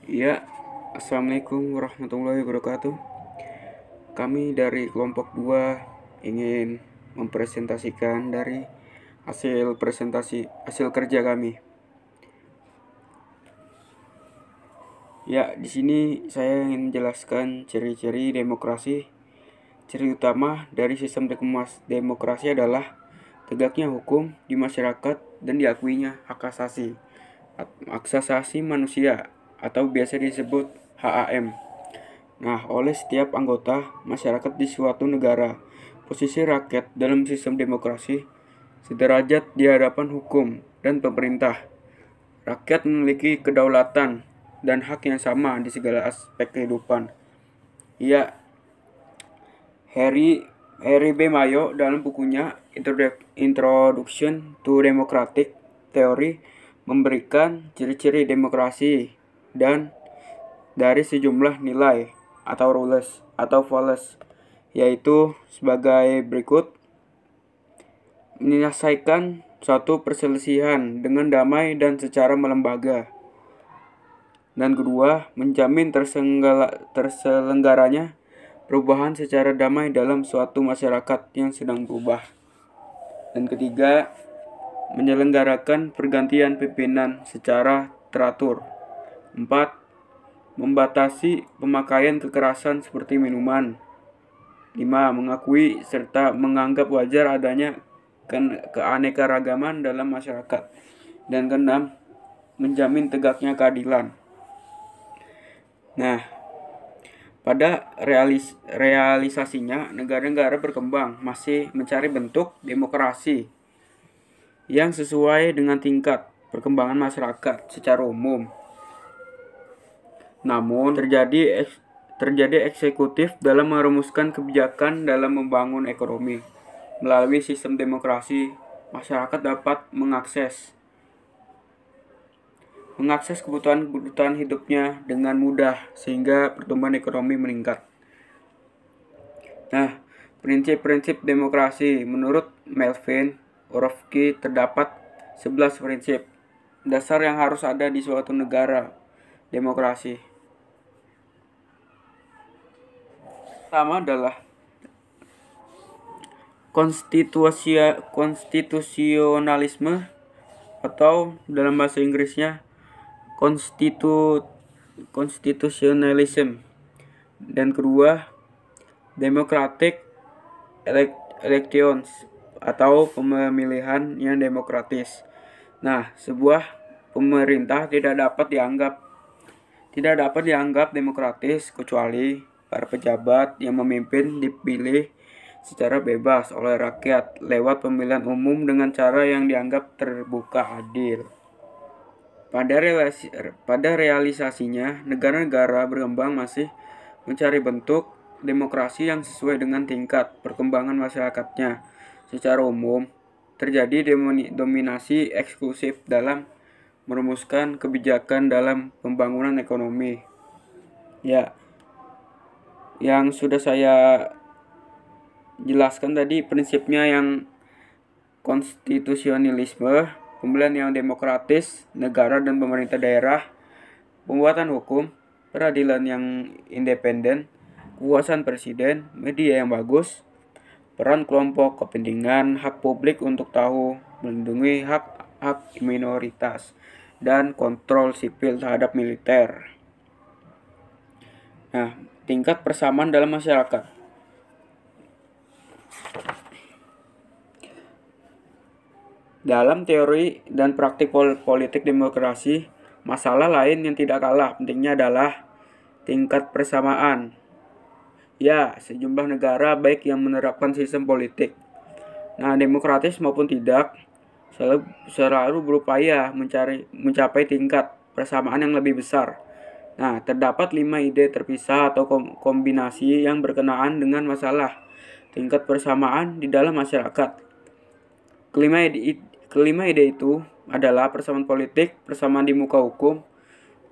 Ya, Assalamualaikum warahmatullahi wabarakatuh. Kami dari kelompok 2 ingin mempresentasikan dari hasil kerja kami. Ya, di sini saya ingin menjelaskan ciri-ciri demokrasi. Ciri utama dari sistem demokrasi adalah tegaknya hukum di masyarakat dan diakuinya hak asasi manusia atau biasa disebut HAM. Nah, oleh setiap anggota masyarakat di suatu negara, posisi rakyat dalam sistem demokrasi sederajat di hadapan hukum dan pemerintah. Rakyat memiliki kedaulatan dan hak yang sama di segala aspek kehidupan. Ya, Harry B. Mayo dalam bukunya Introduction to Democratic Theory memberikan ciri-ciri demokrasi dan dari sejumlah nilai atau rules atau values, yaitu sebagai berikut: menyelesaikan suatu perselisihan dengan damai dan secara melembaga. Dan kedua, menjamin terselenggaranya perubahan secara damai dalam suatu masyarakat yang sedang berubah. Dan ketiga, menyelenggarakan pergantian pimpinan secara teratur. 4. Membatasi pemakaian kekerasan seperti minuman. 5. Mengakui serta menganggap wajar adanya keanekaragaman dalam masyarakat. Dan keenam, menjamin tegaknya keadilan. Nah, pada realisasinya, negara-negara berkembang masih mencari bentuk demokrasi yang sesuai dengan tingkat perkembangan masyarakat secara umum. Namun, terjadi eksekutif dalam merumuskan kebijakan dalam membangun ekonomi. Melalui sistem demokrasi, masyarakat dapat mengakses kebutuhan hidupnya dengan mudah sehingga pertumbuhan ekonomi meningkat. Nah, prinsip-prinsip demokrasi menurut Melvin Orowski terdapat 11 prinsip dasar yang harus ada di suatu negara demokrasi. Pertama adalah konstitusionalisme atau dalam bahasa Inggrisnya constitutionalism. Dan kedua, democratic elections atau pemilihan yang demokratis. Nah, sebuah pemerintah tidak dapat dianggap demokratis kecuali para pejabat yang memimpin dipilih secara bebas oleh rakyat lewat pemilihan umum dengan cara yang dianggap terbuka adil. Pada realisasinya, negara-negara berkembang masih mencari bentuk demokrasi yang sesuai dengan tingkat perkembangan masyarakatnya. Secara umum, terjadi dominasi eksklusif dalam merumuskan kebijakan dalam pembangunan ekonomi. Ya, yang sudah saya jelaskan tadi prinsipnya yang konstitusionalisme, pemilihan yang demokratis, negara dan pemerintah daerah, pembuatan hukum, peradilan yang independen, kekuasaan presiden, media yang bagus, peran kelompok kepentingan, hak publik untuk tahu, melindungi hak minoritas, dan kontrol sipil terhadap militer. Nah, tingkat persamaan dalam masyarakat. Dalam teori dan praktik politik demokrasi, masalah lain yang tidak kalah pentingnya adalah tingkat persamaan. Ya, sejumlah negara baik yang menerapkan sistem politik, demokratis maupun tidak, selalu berupaya mencapai tingkat persamaan yang lebih besar. Nah, terdapat 5 ide terpisah atau kombinasi yang berkenaan dengan masalah tingkat persamaan di dalam masyarakat. Kelima ide itu adalah persamaan politik, persamaan di muka hukum,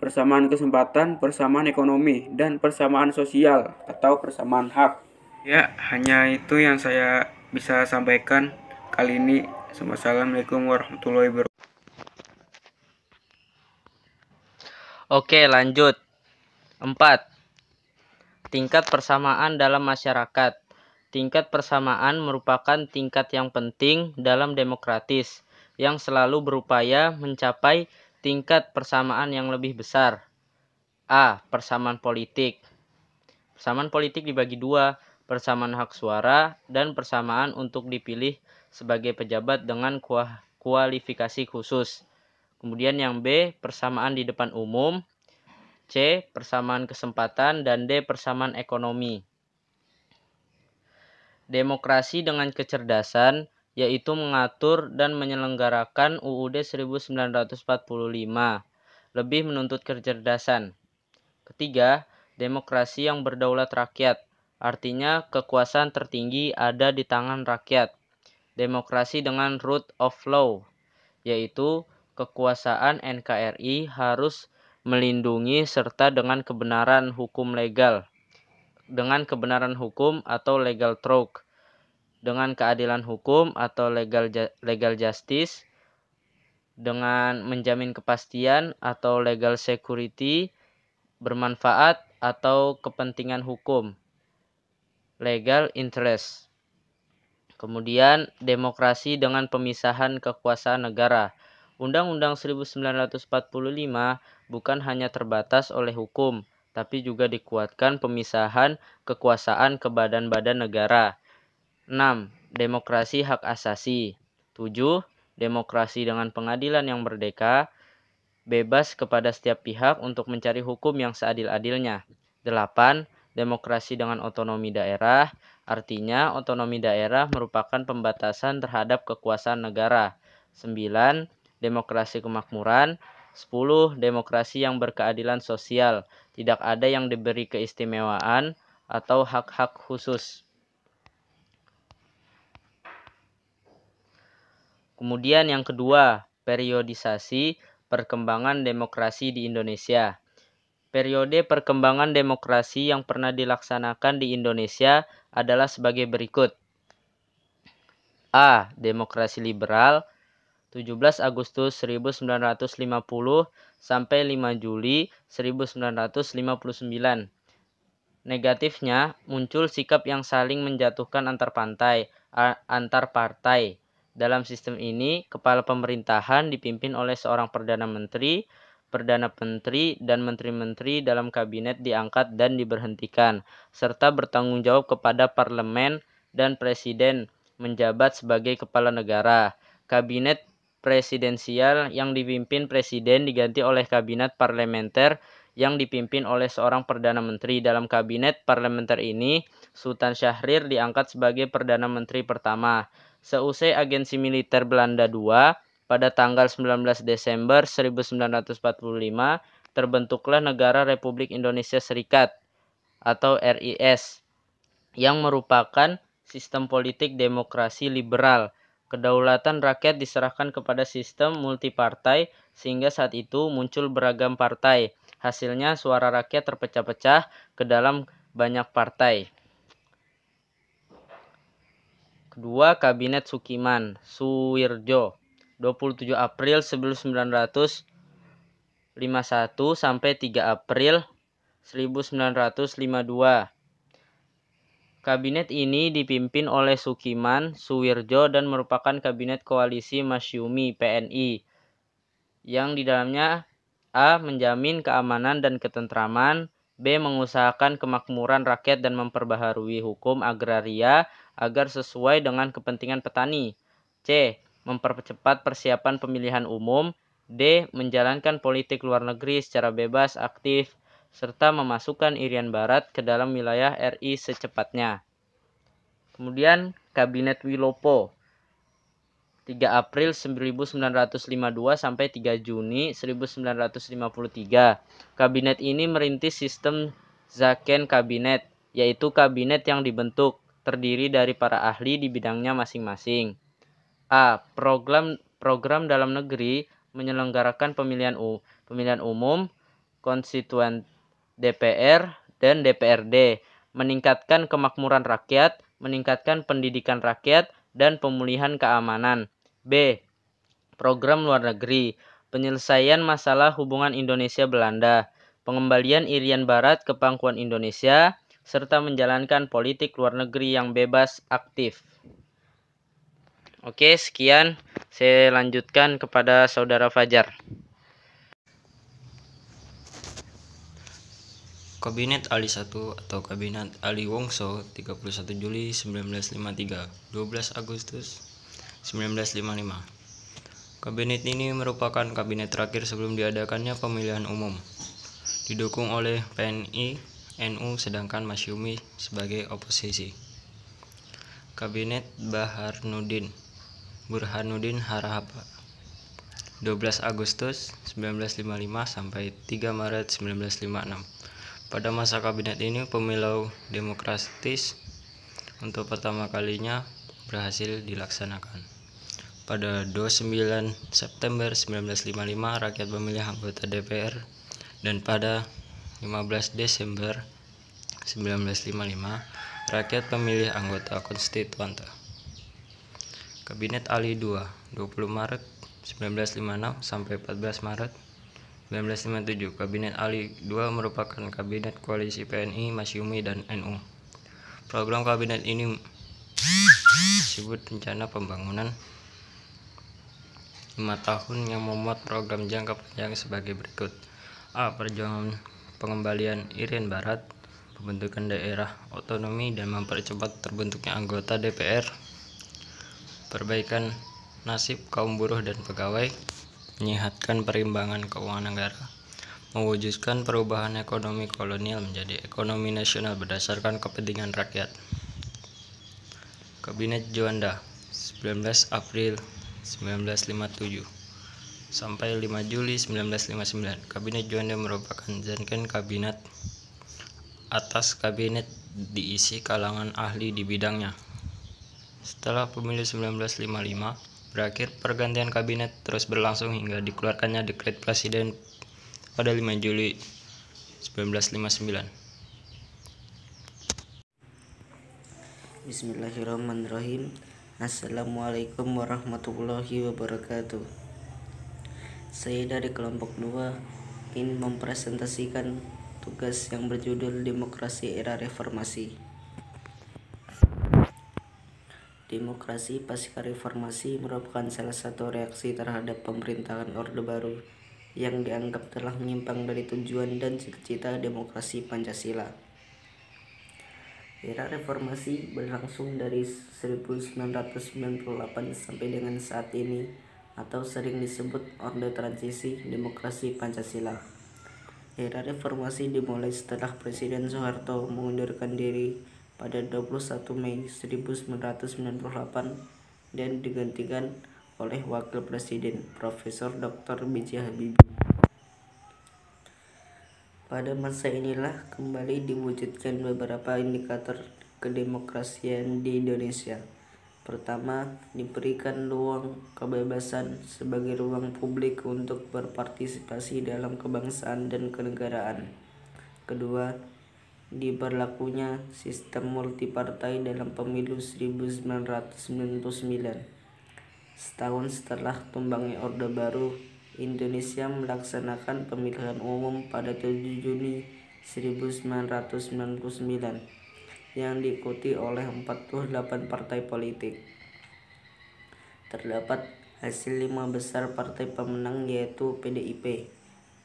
persamaan kesempatan, persamaan ekonomi, dan persamaan sosial atau persamaan hak. Ya, hanya itu yang saya bisa sampaikan kali ini. Assalamualaikum warahmatullahi wabarakatuh. Oke, lanjut. 4. Tingkat persamaan dalam masyarakat. Tingkat persamaan merupakan tingkat yang penting dalam demokratis, yang selalu berupaya mencapai tingkat persamaan yang lebih besar. A. Persamaan politik. Persamaan politik dibagi dua, persamaan hak suara dan persamaan untuk dipilih sebagai pejabat dengan kualifikasi khusus. Kemudian yang B, persamaan di depan umum. C. Persamaan kesempatan. Dan D. Persamaan ekonomi. Demokrasi dengan kecerdasan, yaitu mengatur dan menyelenggarakan UUD 1945, lebih menuntut kecerdasan. Ketiga, demokrasi yang berdaulat rakyat, artinya kekuasaan tertinggi ada di tangan rakyat. Demokrasi dengan root of law, yaitu kekuasaan NKRI harus melindungi serta dengan kebenaran hukum legal, dengan kebenaran hukum atau legal truth, dengan keadilan hukum atau legal justice, dengan menjamin kepastian atau legal security, bermanfaat atau kepentingan hukum, legal interest. Kemudian demokrasi dengan pemisahan kekuasaan negara. Undang-Undang 1945 bukan hanya terbatas oleh hukum, tapi juga dikuatkan pemisahan kekuasaan ke badan-badan negara. 6. Demokrasi hak asasi. 7. Demokrasi dengan pengadilan yang merdeka, bebas kepada setiap pihak untuk mencari hukum yang seadil-adilnya. 8. Demokrasi dengan otonomi daerah, artinya otonomi daerah merupakan pembatasan terhadap kekuasaan negara. 9. Demokrasi kemakmuran. 10. Demokrasi yang berkeadilan sosial, tidak ada yang diberi keistimewaan atau hak-hak khusus. Kemudian yang kedua, periodisasi perkembangan demokrasi di Indonesia. Periode perkembangan demokrasi yang pernah dilaksanakan di Indonesia adalah sebagai berikut. A. Demokrasi liberal 17 Agustus 1950 sampai 5 Juli 1959. Negatifnya, muncul sikap yang saling menjatuhkan antar partai. Dalam sistem ini, kepala pemerintahan dipimpin oleh seorang Perdana Menteri, dan menteri-menteri dalam kabinet diangkat dan diberhentikan, serta bertanggung jawab kepada parlemen dan presiden menjabat sebagai kepala negara. Kabinet presidensial yang dipimpin presiden diganti oleh kabinet parlementer yang dipimpin oleh seorang Perdana Menteri. Dalam kabinet parlementer ini, Sultan Syahrir diangkat sebagai Perdana Menteri pertama. Seusai agensi militer Belanda II, pada tanggal 19 Desember 1945, terbentuklah Negara Republik Indonesia Serikat atau RIS, yang merupakan sistem politik demokrasi liberal. Kedaulatan rakyat diserahkan kepada sistem multipartai, sehingga saat itu muncul beragam partai. Hasilnya suara rakyat terpecah-pecah ke dalam banyak partai. Kedua, Kabinet Sukiman-Suwirjo 27 April 1951 sampai 3 April 1952. Kabinet ini dipimpin oleh Sukiman, Suwirjo, dan merupakan kabinet koalisi Masyumi PNI, yang di dalamnya A. Menjamin keamanan dan ketentraman, B. Mengusahakan kemakmuran rakyat dan memperbaharui hukum agraria agar sesuai dengan kepentingan petani, C. Mempercepat persiapan pemilihan umum, D. Menjalankan politik luar negeri secara bebas, aktif, serta memasukkan Irian Barat ke dalam wilayah RI secepatnya. Kemudian Kabinet Wilopo 3 April 1952 sampai 3 Juni 1953. Kabinet ini merintis sistem Zaken Kabinet, yaitu kabinet yang dibentuk terdiri dari para ahli di bidangnya masing-masing. A. Program dalam negeri menyelenggarakan pemilihan umum, konstituen DPR dan DPRD, meningkatkan kemakmuran rakyat, meningkatkan pendidikan rakyat, dan pemulihan keamanan. B. Program luar negeri penyelesaian masalah hubungan Indonesia-Belanda, pengembalian Irian Barat ke pangkuan Indonesia, serta menjalankan politik luar negeri yang bebas aktif. Oke, sekian. Saya lanjutkan kepada Saudara Fajar. Kabinet Ali I atau Kabinet Ali Wongso 31 Juli 1953, 12 Agustus 1955. Kabinet ini merupakan kabinet terakhir sebelum diadakannya pemilihan umum. Didukung oleh PNI, NU, sedangkan Masyumi sebagai oposisi. Kabinet Burhanuddin Harahap 12 Agustus 1955 sampai 3 Maret 1956. Pada masa kabinet ini, pemilu demokratis untuk pertama kalinya berhasil dilaksanakan. Pada 29 September 1955, rakyat memilih anggota DPR, dan pada 15 Desember 1955, rakyat memilih anggota konstituante. Kabinet Ali II, 20 Maret 1956 sampai 14 Maret 1957. Kabinet Ali II merupakan kabinet koalisi PNI, Masyumi, dan NU. Program kabinet ini disebut Rencana Pembangunan 5 tahun yang memuat program jangka panjang sebagai berikut. A. Perjuangan pengembalian Irian Barat, pembentukan daerah otonomi dan mempercepat terbentuknya anggota DPR, perbaikan nasib kaum buruh dan pegawai, menyehatkan perimbangan keuangan negara, mewujudkan perubahan ekonomi kolonial menjadi ekonomi nasional berdasarkan kepentingan rakyat. Kabinet Juanda 19 April 1957 sampai 5 Juli 1959. Kabinet Juanda merupakan rangkaian kabinet atas kabinet diisi kalangan ahli di bidangnya. Setelah pemilu 1955 berakhir, pergantian kabinet terus berlangsung hingga dikeluarkannya dekret presiden pada 5 Juli 1959. Bismillahirrahmanirrahim. Assalamualaikum warahmatullahi wabarakatuh. Saya dari kelompok 2 ingin mempresentasikan tugas yang berjudul Demokrasi Era Reformasi. Demokrasi pasca reformasi merupakan salah satu reaksi terhadap pemerintahan Orde Baru yang dianggap telah menyimpang dari tujuan dan cita-cita demokrasi Pancasila. Era reformasi berlangsung dari 1998 sampai dengan saat ini, atau sering disebut Orde Transisi Demokrasi Pancasila. Era reformasi dimulai setelah Presiden Soeharto mengundurkan diri pada 21 Mei 1998 dan digantikan oleh Wakil Presiden Profesor Dr. B.J. Habibie. Pada masa inilah kembali diwujudkan beberapa indikator kedemokrasian di Indonesia. Pertama, diberikan ruang kebebasan sebagai ruang publik untuk berpartisipasi dalam kebangsaan dan kenegaraan. Kedua, diberlakunya sistem multipartai dalam pemilu 1999. Setahun setelah tumbangnya Orde Baru, Indonesia melaksanakan pemilihan umum pada 7 Juni 1999 yang diikuti oleh 48 partai politik. Terdapat hasil 5 besar partai pemenang, yaitu PDIP,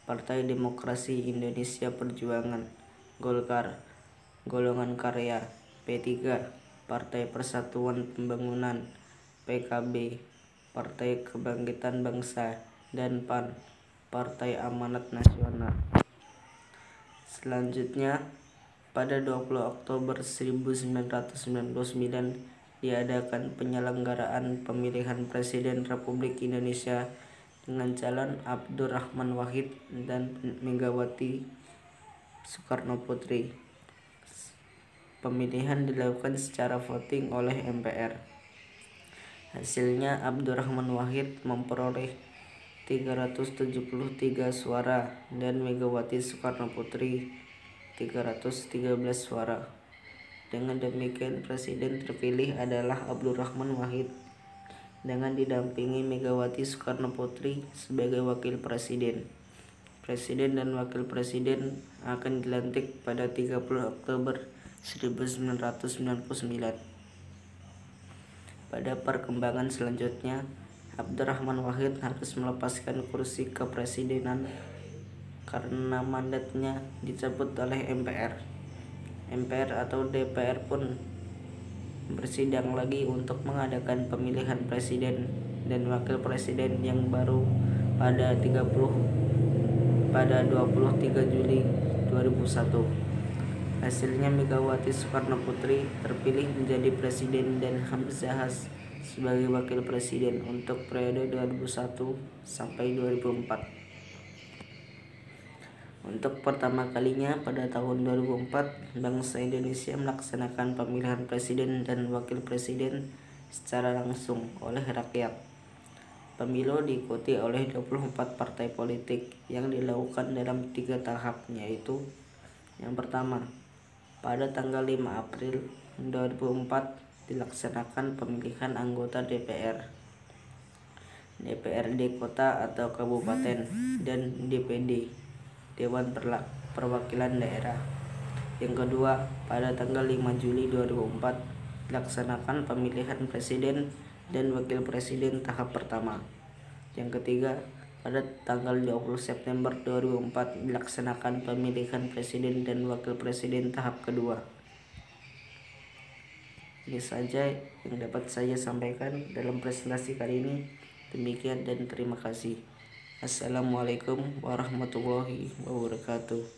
Partai Demokrasi Indonesia Perjuangan, Golkar, Golongan Karya, P3, Partai Persatuan Pembangunan, PKB, Partai Kebangkitan Bangsa, dan PAN, Partai Amanat Nasional. Selanjutnya, pada 20 Oktober 1999 diadakan penyelenggaraan pemilihan Presiden Republik Indonesia dengan calon Abdurrahman Wahid dan Megawati Soekarno Putri. Pemilihan dilakukan secara voting oleh MPR. Hasilnya Abdurrahman Wahid memperoleh 373 suara dan Megawati Soekarno Putri 313 suara. Dengan demikian, presiden terpilih adalah Abdurrahman Wahid dengan didampingi Megawati Soekarno Putri sebagai wakil presiden. Presiden dan wakil presiden akan dilantik pada 30 Oktober 1999. Pada perkembangan selanjutnya, Abdurrahman Wahid harus melepaskan kursi kepresidenan karena mandatnya dicabut oleh MPR. MPR atau DPR pun bersidang lagi untuk mengadakan pemilihan presiden dan wakil presiden yang baru pada 23 Juli 2001. Hasilnya Megawati Soekarno Putri terpilih menjadi presiden dan Hamzahas sebagai wakil presiden untuk periode 2001 sampai 2004. Untuk pertama kalinya pada tahun 2004, bangsa Indonesia melaksanakan pemilihan presiden dan wakil presiden secara langsung oleh rakyat. Pemilu diikuti oleh 24 partai politik yang dilakukan dalam 3 tahap, yaitu yang pertama, pada tanggal 5 April 2004 dilaksanakan pemilihan anggota DPRD Kota atau Kabupaten, dan DPD, Dewan Perwakilan Daerah. Yang kedua, pada tanggal 5 Juli 2004 dilaksanakan pemilihan presiden dan wakil presiden tahap pertama. Yang ketiga, pada tanggal 20 September 2004 dilaksanakan pemilihan presiden dan wakil presiden tahap kedua. Ini saja yang dapat saya sampaikan dalam presentasi kali ini. Demikian dan terima kasih. Assalamualaikum warahmatullahi wabarakatuh.